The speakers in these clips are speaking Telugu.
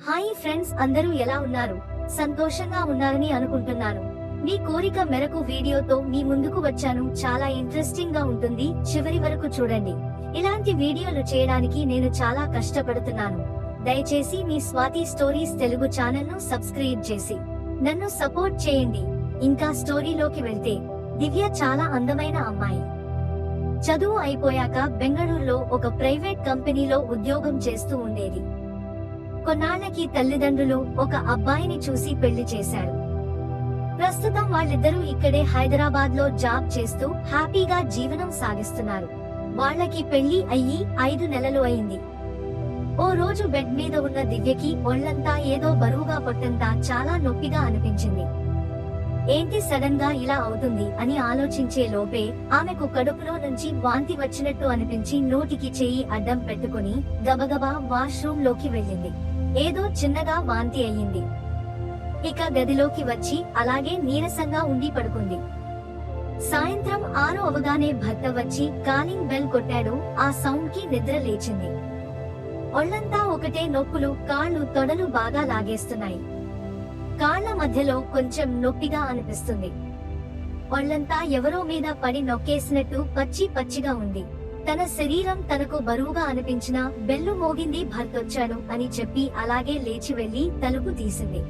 హాయ్ ఫ్రెండ్స్, అందరూ ఎలా ఉన్నారు? సంతోషంగా ఉన్నారని అనుకుంటున్నాను. మీ కోరిక మేరకు వీడియోతో మీ ముందుకు వచ్చాను. చాలా ఇంట్రెస్టింగ్ గా ఉంటుంది, చివరి వరకు చూడండి. ఇలాంటి వీడియోలు చేయడానికి నేను చాలా కష్టపడుతున్నాను. దయచేసి మీ స్వాతి స్టోరీస్ తెలుగు ఛానల్ ను సబ్స్క్రైబ్ చేసి నన్ను సపోర్ట్ చేయండి. ఇంకా స్టోరీలోకి వెళ్తే, దివ్య చాలా అందమైన అమ్మాయి. చదువు అయిపోయాక బెంగళూరులో ఒక ప్రైవేట్ కంపెనీలో ఉద్యోగం చేస్తూ ఉండేది. కొన్నాళ్లకి తల్లిదండ్రులు ఒక అబ్బాయిని చూసి పెళ్లి చేశారు. ప్రస్తుతం వాళ్ళిద్దరూ ఇక్కడే హైదరాబాద్ లో జాబ్ చేస్తూ హ్యాపీగా జీవనం సాగిస్తున్నారు. వాళ్ళకి పెళ్లి అయ్యి 5 నెలలు అయింది. ఓ రోజు బెడ్ మీద ఉన్న దివ్యకి ఒళ్లంతా ఏదో బరువుగా పట్టంతా చాలా నొప్పిగా అనిపించింది. ఏంటి సడన్ గా ఇలా అవుతుంది అని ఆలోచించే లోపే ఆమెకు కడుపులో నుంచి వాంతి వచ్చినట్టు అనిపించి నోటికి చెయ్యి అడ్డం పెట్టుకుని గబగబా వాష్రూమ్ లోకి వెళ్ళింది. ఏదో చిన్నగా వాంతి అయ్యింది. ఇక గదిలోకి వచ్చి అలాగే నీరసంగా ఉండి పడుకుంది. సాయంత్రం 6 అవగానే భర్త వచ్చి కాలింగ్ బెల్ కొట్టాడు. ఆ సౌండ్ కి నిద్ర లేచింది. ఒళ్లంతా ఒకటే నొప్పులు, కాళ్ళు తొడలు బాగా లాగేస్తున్నాయి. కాళ్ల మధ్యలో కొంచెం నొప్పిగా అనిపిస్తుంది. ఒళ్లంతా ఎవరో మీద పడి నొక్కేసినట్టు పచ్చిగా ఉంది. తన శరీరం తనకు బరువుగా అనిపించినా బెల్లు మోగింది, భర్తొచ్చాడు అని చెప్పి అలాగే లేచి వెళ్లి తలుపు తీసింది.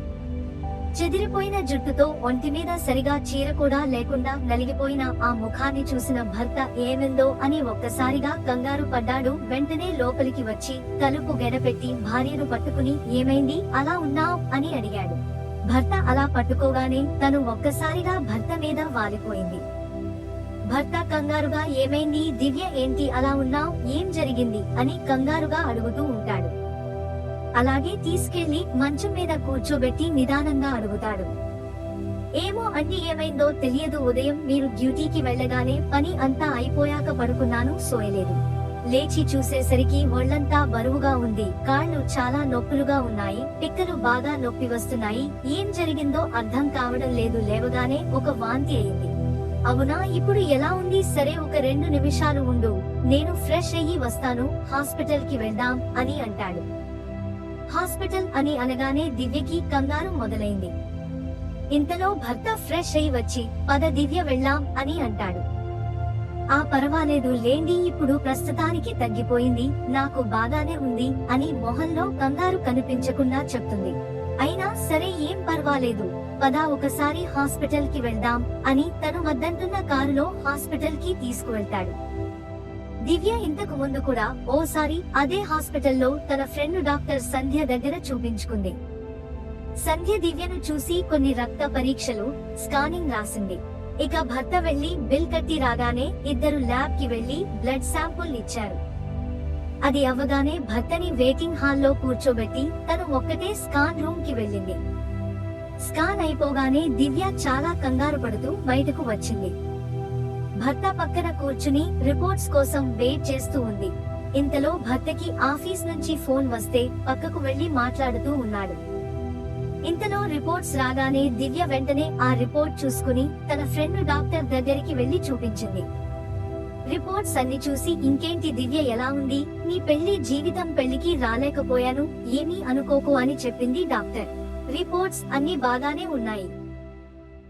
చెదిరిపోయిన జుట్టుతో ఒంటి మీద సరిగా చీర కూడా లేకుండా నలిగిపోయిన ఆ ముఖాన్ని చూసిన భర్త ఏమైందో అని ఒక్కసారిగా కంగారు పడ్డాడు. వెంటనే లోపలికి వచ్చి తలుపు గెడపెట్టి భార్యను పట్టుకుని ఏమైంది, అలా ఉన్నావ్ అని అడిగాడు. భర్త అలా పట్టుకోగానే తను ఒక్కసారిగా భర్త మీద వాలిపోయింది. భర్త కంగారుగా ఏమైంది దివ్య, ఏంటి అలా ఉన్నావ్, ఏం జరిగింది అని కంగారుగా అడుగుతూ ఉంటాడు. అలాగే తీసుకెళ్లి మంచం మీద కూర్చోబెట్టి నిదానంగా అడుగుతాడు. ఏమో అండి, ఏమైందో తెలియదు. ఉదయం మీరు డ్యూటీకి వెళ్లగానే పని అంతా అయిపోయాక పడుకున్నాను, సోయలేదు. లేచి చూసేసరికి ఒళ్లంతా బరువుగా ఉంది, కాళ్ళు చాలా నొప్పులుగా ఉన్నాయి, పిక్కలు బాగా నొప్పి వస్తున్నాయి. ఏం జరిగిందో అర్థం కావడం లేదు. లేవగానే ఒక వాంతి అయింది. అవునా, ఇప్పుడు ఎలా ఉంది? సరే, ఒక 2 నిమిషాలు ఉండు, నేను ఫ్రెష్ అయ్యి వస్తాను, హాస్పిటల్ కి వెళ్దాం అని అంటాడు. హాస్పిటల్ అని అనగానే దివ్యకి కంగారు మొదలైంది. ఇంతలో భర్త ఫ్రెష్ అయి వచ్చి పద దివ్య వెళ్దాం అని అంటాడు. పర్వాలేదు లేండి, ఇప్పుడు ప్రస్తుతానికి తగ్గిపోయింది, నాకు బాగానే ఉంది అని మొహంలో కంగారు కనిపించకుండా చెప్తుంది. అయినా సరే ఏం పర్వాలేదు, పద ఒకసారి హాస్పిటల్ కి వెళ్దాం అని తను వద్దంటున్న కారులో హాస్పిటల్ కి తీసుకువెళ్తాడు. దివ్య ఇంతకు ముందు కూడా ఓసారి అదే హాస్పిటల్లో తన ఫ్రెండ్ డాక్టర్ సంధ్య దగ్గర చూపించుకుంది. సంధ్య దివ్యను చూసి కొన్ని రక్త పరీక్షలు, స్కానింగ్ రాసింది. ఇక భర్త వెళ్లి బిల్ కట్టి రాగానే ఇద్దరు ల్యాబ్ కి వెళ్లి బ్లడ్ శాంపుల్ ఇచ్చారు. అది అవ్వగానే భర్తని వెయిటింగ్ హాల్లో కూర్చోబెట్టి తను ఒక్కటే స్కాన్ రూమ్ కి వెళ్ళింది. స్కాన్ అయిపోగానే దివ్య చాలా కంగారు పడుతూ బయటకు వచ్చింది. భర్త పక్కన కూర్చుని రిపోర్ట్స్ కోసం వెయిట్ చేస్తూ ఉంది. ఇంతలో భర్తకి ఆఫీస్ నుంచి ఫోన్ వస్తే పక్కకు వెళ్లి మాట్లాడుతూ ఉన్నాడు. ఇంతలో రిపోర్ట్స్ రాగానే దివ్య వెంటనే ఆ రిపోర్ట్ చూసుకుని తన ఫ్రెండ్ డాక్టర్ దగ్గరికి వెళ్లి చూపించింది. రిపోర్ట్స్ అన్ని చూసి ఇంకేంటి దివ్య ఎలా ఉంది, నీ పెళ్లి జీవితం, పెళ్లికి రాలేకపోయాను, ఏమీ అనుకోకు అని చెప్పింది డాక్టర్. రిపోర్ట్స్ అన్ని బాగానే ఉన్నాయి,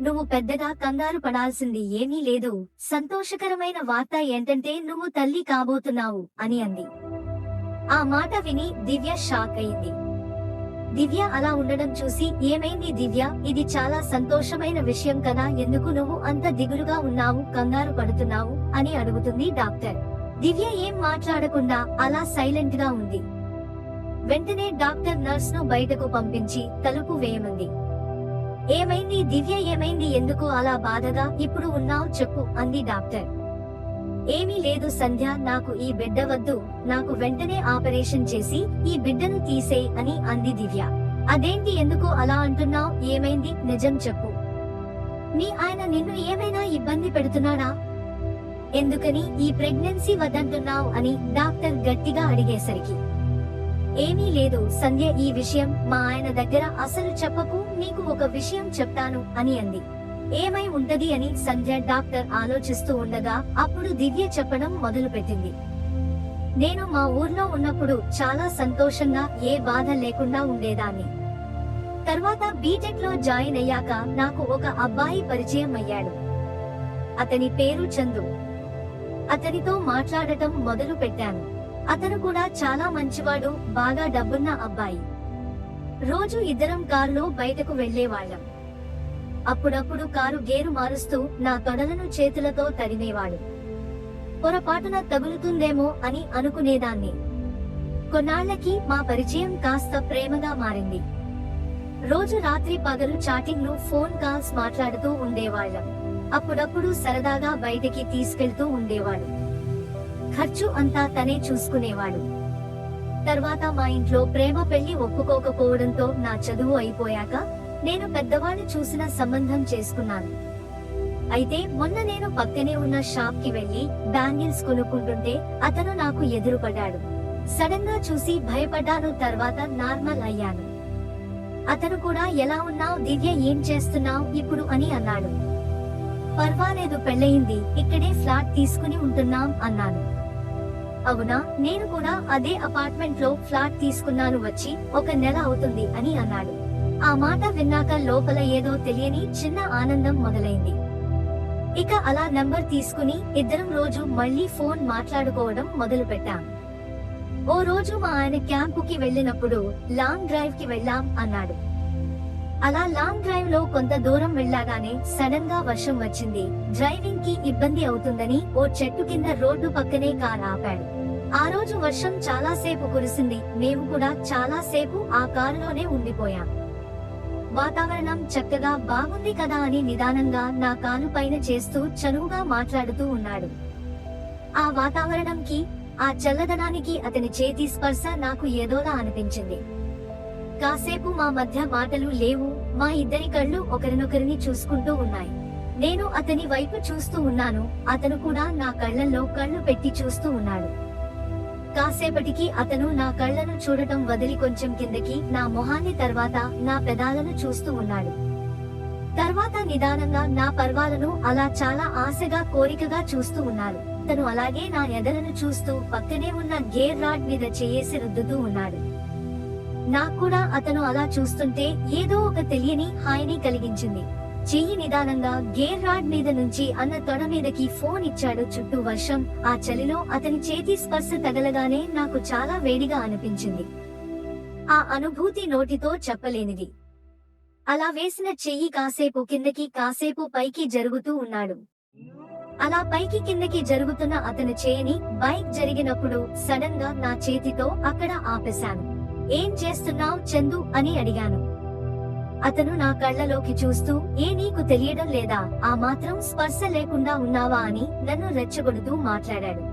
నువ్వు పెద్దగా కంగారు పడాల్సింది ఏమీ లేదు, సంతోషకరమైన వార్త ఏంటంటే నువ్వు తల్లి కాబోతున్నావు అని అంది. ఆ మాట విని దివ్య షాక్ అయింది. దివ్య అలా ఉండడం చూసి ఏమైంది దివ్య, ఇది చాలా సంతోషమైన విషయం కదా, ఎందుకు నువ్వు అంత దిగులుగా ఉన్నావు, కంగారు పడుతున్నావు అని అడుగుతుంది డాక్టర్. దివ్య ఏం మాట్లాడకుండా అలా సైలెంట్ గా ఉంది. వెంటనే డాక్టర్ నర్స్ ను బయటకు పంపించి తలుపు వేయమంది. ఏమైంది దివ్య, ఏమైంది, ఎందుకు అలా బాధగా ఇప్పుడు ఉన్నావు చెప్పు అంది డాక్టర్. ఏమీ లేదు సంధ్య, నాకు ఈ బిడ్డ వద్దు, నాకు వెంటనే ఆపరేషన్ చేసి ఈ బిడ్డను తీసేయ్ అని అంది దివ్య. అదేంటి, ఎందుకు అలా అంటున్నావ్, ఏమైంది, నిజం చెప్పు. మీ ఆయన నిన్ను ఏమైనా ఇబ్బంది పెడుతున్నాడా, ఎందుకని ఈ ప్రెగ్నెన్సీ వద్దంటున్నావ్ అని డాక్టర్ గట్టిగా అడిగేసరికి ఏమీ లేదు సంధ్య, ఈ విషయం మా ఆయన దగ్గర అసలు చెప్పకు, నీకు ఒక విషయం చెప్తాను అని అంది. ఏమై ఉంటది అని సంధ్య డాక్టర్ ఆలోచిస్తూ ఉండగా అప్పుడు దివ్య చెప్పడం మొదలు పెట్టింది. నేను మా ఊర్లో ఉన్నప్పుడు చాలా సంతోషంగా ఏ బాధ లేకుండా ఉండేదాన్ని. తర్వాత బీటెక్ లో జాయిన్ అయ్యాక నాకు ఒక అబ్బాయి పరిచయం అయ్యాడు. అతని పేరు చందు. అతనితో మాట్లాడటం మొదలు పెట్టాను. అతను కూడా చాలా మంచివాడు, బాగా డబ్బున్న అబ్బాయి. రోజు ఇద్దరం కారులో బయటకు వెళ్లేవాళ్ళం. అప్పుడప్పుడు కారు గేరు మారుస్తూ నా తొడలను చేతులతో తరిమేవాడు. పొరపాటున తగులుతుందేమో అని అనుకునేదాన్ని. కొన్నాళ్లకి మా పరిచయం కాస్త ప్రేమగా మారింది. రోజు రాత్రి పగలు చాటింగ్లు, ఫోన్ కాల్స్ మాట్లాడుతూ ఉండేవాళ్ళం. అప్పుడప్పుడు సరదాగా బయటికి తీసుకెళ్తూ ఉండేవాడు. ఖర్చు అంతా తనే చూసుకునేవాడు. తర్వాత మా ఇంట్లో ప్రేమ పెళ్లి ఒప్పుకోకపోవడంతో నా చదువు అయిపోయాక నేను పెద్దవాళ్ళు చూసిన సంబంధం చేసుకున్నాను. అయితే మొన్న నేను పక్కనే ఉన్న షాప్ కి వెళ్లి బ్యాంగిల్స్ కొనుక్కుంటుంటే అతను నాకు ఎదురుపడ్డాడు. సడన్ గా చూసి భయపడ్డాను. తర్వాత నార్మల్ అయ్యాను. అతను కూడా ఎలా ఉన్నావ్ దివ్య, ఏం చేస్తున్నావ్ ఇప్పుడు అని అన్నాడు. పర్వాలేదు, పెళ్ళయింది, ఇక్కడే ఫ్లాట్ తీసుకుని ఉంటున్నాం అన్నాను. అవునా, నేను కూడా అదే అపార్ట్మెంట్ లో ఫ్లాట్ తీసుకున్నాను, వచ్చి 1 నెల అవుతుంది అని అన్నాడు. ఆ మాట విన్నాక లోపల ఏదో తెలియని చిన్న ఆనందం మొదలైంది. ఇక అలా నంబర్ తీసుకుని ఇద్దరం రోజు మళ్ళీ ఫోన్ మాట్లాడుకోవడం మొదలు పెట్టాం. ఓ రోజు మా ఆయన క్యాంపుకి వెళ్ళినప్పుడు లాంగ్ డ్రైవ్ కి వెళ్ళాం అన్నాడు. అలా లాంగ్ డ్రైవ్ లో కొంత దూరం వెళ్ళగానే సడన్ గా వర్షం వచ్చింది. డ్రైవింగ్ కి ఇబ్బంది అవుతుందని ఓ చెట్టు కింద రోడ్డు పక్కనే కార్ ఆపాడు. ఆ రోజు వర్షం చాలా సేపు కురిసింది. మేము కూడా చాలా సేపు ఆ కారులోనే ఉండిపోయాం. వాతావరణం చక్కగా బాగుంది కదా అని నిదానంగా నా కాలు పైన చేస్తూ చనువుగా మాట్లాడుతూ ఉన్నాడు. ఆ వాతావరణంకి, ఆ చల్లదనానికి అతని చేతి స్పర్శ నాకు ఏదోలా అనిపించింది. కాసేపు మా మధ్య మాటలు లేవు. మా ఇద్దరి కళ్ళు ఒకరినొకరిని చూసుకుంటూ ఉన్నాయి. నేను అతని వైపు చూస్తూ ఉన్నాను. అతను కూడా నా కళ్ళల్లో కళ్ళు పెట్టి చూస్తూ ఉన్నాడు. కాసేపటికి అతను నా కళ్ళను చూడటం వదిలి కొంచెం కిందకి నా మొహాన్ని, తర్వాత నా పెదాలను చూస్తూ ఉన్నాడు. తర్వాత నిదానంగా నా పర్వాలను అలా చాలా ఆశగా, కోరికగా చూస్తూ ఉన్నాడు. అతను అలాగే నా ఎదలను చూస్తూ పక్కనే ఉన్న గేర్ రాడ్ మీద చేయేసి రుద్దుతూ ఉన్నాడు. నాకు కూడా అతను అలా చూస్తుంటే ఏదో ఒక తెలియని హాయిని కలిగించింది. చెయ్యి నిదానంగా గేర్ రాడ్ మీద నుంచి అన్న తొడ మీదకి ఫోన్ ఇచ్చాడు. చుట్టూ వర్షం. ఆ చలిలో అతని చేతి స్పర్శ తగలగానే నాకు చాలా వేడిగా అనిపించింది. ఆ అనుభూతి నోటితో చెప్పలేనిది. అలా వేసిన చెయ్యి కాసేపు కిందకి, కాసేపు పైకి జరుగుతూ ఉన్నాడు. అలా పైకి కిందకి జరుగుతున్న అతని చేయిని బైక్ జరిగినప్పుడు సడన్ గా నా చేతితో అక్కడ ఆపేశాను. ఏం చేస్తున్నావ్ చందు అని అడిగాను. అతను నా కళ్ళలోకి చూస్తూ, నీకు తెలియడం లేదా, ఆ మాత్రం స్పర్శ లేకుండా ఉన్నావా అని నన్ను రెచ్చగొడుతూ మాట్లాడాడు.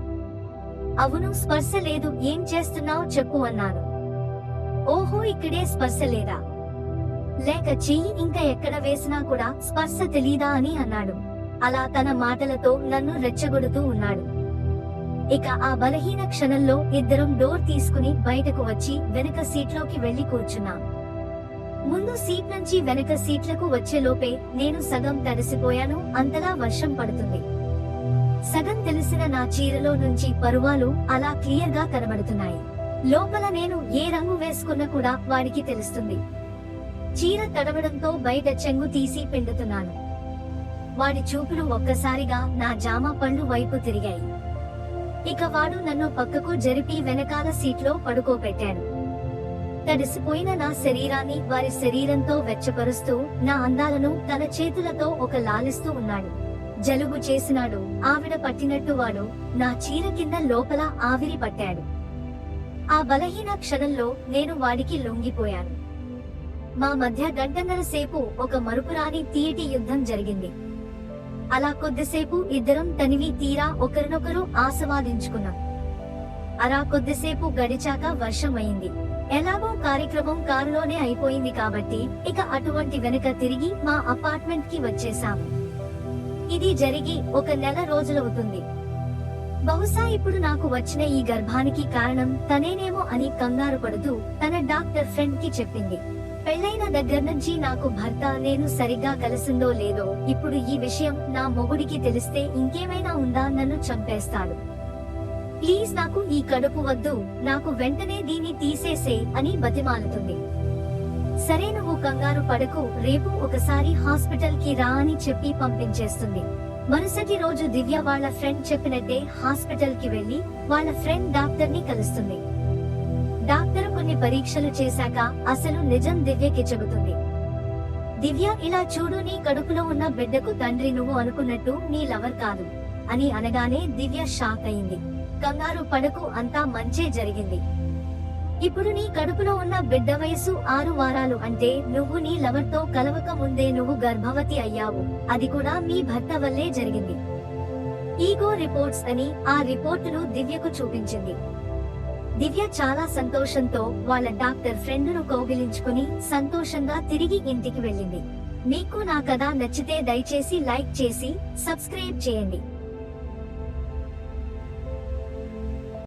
అవును, స్పర్శ లేదు, ఏం చేస్తున్నావ్ చెప్పు అన్నాను. ఓహో, ఇక్కడే స్పర్శ లేదా, లేక చెయ్యి ఇంకా ఎక్కడ వేసినా కూడా స్పర్శ తెలీదా అని అన్నాడు. అలా తన మాటలతో నన్ను రెచ్చగొడుతూ ఉన్నాడు. ఇక ఆ బలహీన క్షణంలో ఇద్దరం డోర్ తీసుకుని బయటకు వచ్చి వెనక సీట్లోకి వెళ్లి కూర్చున్నాం. ముందు సీట్ నుంచి వెనక సీట్లకు వచ్చేలోపే నేను సగం తడిసిపోయాను. అంతలా వర్షం పడుతుంది. సగం తెలిసిన నా చీరలో నుంచి పరువాలు అలా క్లియర్ గా కనబడుతున్నాయి. లోపల నేను ఏ రంగు వేసుకున్నా కూడా వాడికి తెలుస్తుంది. చీర తడవడంతో బయట చెంగు తీసి పిండుతున్నాను. వాడి చూపులు ఒక్కసారిగా నా జామ పళ్ళు వైపు తిరిగాయి. ఇక వాడు నన్ను పక్కకు జరిపి వెనకాల సీట్లో పడుకోబెట్టాడు. తడిసిపోయిన నా శరీరాన్ని వారి శరీరంతో వెచ్చపరుస్తూ నా అందాలను తన చేతులతో ఒక లాలిస్తూ ఉన్నాడు. జలుబు చేసినాడు, ఆవిడ పట్టినట్టు వాడు నా చీర కింద లోపల ఆవిరి పట్టాడు. ఆ బలహీన క్షణంలో నేను వాడికి లొంగిపోయాను. మా మధ్య గంటన్నర సేపు ఒక మరుపురాని తీయటి యుద్ధం జరిగింది. అలా కొద్దిసేపు ఇద్దరం తనివి తీరా ఒకరినొకరు ఆస్వాదించుకున్నాం. అలా కొద్దిసేపు గడిచాక వర్షం అయింది. ఎలాగో కార్యక్రమం కారులోనే అయిపోయింది కాబట్టి ఇక అటువంటి వెనక తిరిగి మా అపార్ట్మెంట్ కి వచ్చేసాము. ఇది జరిగి 1 నెల రోజులవుతుంది. బహుశా ఇప్పుడు నాకు వచ్చిన ఈ గర్భానికి కారణం తనేనేమో అని కంగారు పడుతూ తన డాక్టర్ ఫ్రెండ్ కి చెప్పింది. పెళ్లైన దగ్గర నుంచి నాకు భర్త నేను సరిగ్గా కలిసిందో లేదో, ఇప్పుడు ఈ విషయం నా మొగుడికి తెలిస్తే ఇంకేమైనా ఉందా, నన్ను చంపేస్తాడు. ప్లీజ్ నాకు ఈ కడుపు వద్దు, నాకు వెంటనే దీన్ని తీసేసే అని బతిమాలుతుంది. సరే నువ్వు కంగారు పడకు, రేపు ఒకసారి హాస్పిటల్ కి రా అని చెప్పి పంపించేస్తుంది. మరుసటి రోజు దివ్య వాళ్ళ ఫ్రెండ్ చెప్పినట్టే హాస్పిటల్ కి వెళ్లి వాళ్ళ ఫ్రెండ్ డాక్టర్ ని కలుస్తుంది. డాక్టర్ కొన్ని పరీక్షలు చేశాక అసలు నిజం దివ్యకి చెబుతుంది. దివ్య, ఇలా చూడు, నీ కడుపులో ఉన్న బిడ్డకు తండ్రి నువ్వు అనుకున్నట్టు నీ లవర్ కాదు అని అనగానే దివ్య షాక్ అయింది. కంగారు పడకు, అంతా మంచే జరిగింది. ఇప్పుడు నీ కడుపులో ఉన్న బిడ్డ వయసు 6 వారాలు, అంటే నువ్వు నీ లవర్ తో కలవక ముందే నువ్వు గర్భవతి అయ్యావు. అది కూడా మీ భర్త వల్లే జరిగింది. ఈగో రిపోర్ట్స్ అని ఆ రిపోర్టులు దివ్యకు చూపించింది. దివ్య చాలా సంతోషంతో వాళ్ళ డాక్టర్ ఫ్రెండ్ను కౌగిలించుకుని సంతోషంగా తిరిగి ఇంటికి వెళ్ళింది. మీకు నా కథ నచ్చితే దయచేసి లైక్ చేసి సబ్స్క్రైబ్ చేయండి.